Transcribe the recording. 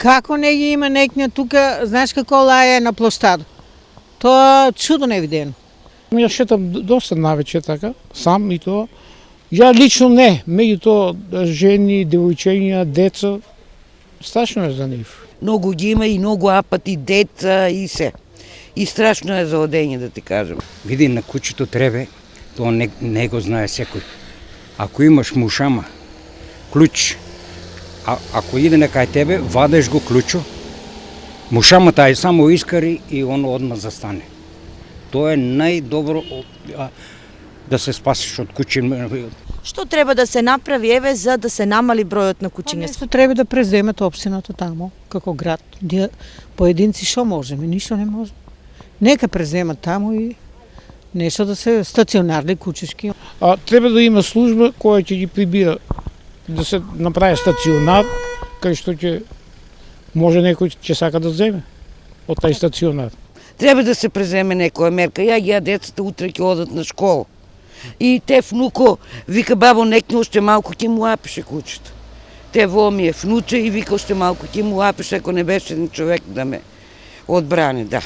Како не ги има некня тука, знаеш како лаја на площад. Тоа чудо невидено. Ја шетам доста навече така, сам и тоа. Ја лично не, меѓутоа жени, девојчиња, деца, страшно е за нив. Многу ги има и многу апати, деца и се. И страшно е за одење, да ти кажам. Види, на кучето требе, тоа не го знае секој. Ако имаш мушама, клуч, ако иде некај тебе, вадеш го клучо, мушамата е само искари и оно одма застане. Тоа е најдобро да се спасиш од кучи. Што треба да се направи, еве, за да се намали бројот на кучиња? Нешто треба да преземат општината тамо, како град. Поединци што можеме, ништо не може. Нека преземат тамо и нешто да се стационарни кучешки. Треба да има служба која ќе ги прибира, да се направи стационар, кај што ќе може некој ќе сака да земе од тај стационар. Треба да се преземе некоја мерка. Ја децата утре ќе одат на школа. И те внуко вика бабо некне уште малку ќе му лапеше кучето. Те во ми е внуче и вика уште малку ќе му лапеше ако не беше човек да ме одбране, да.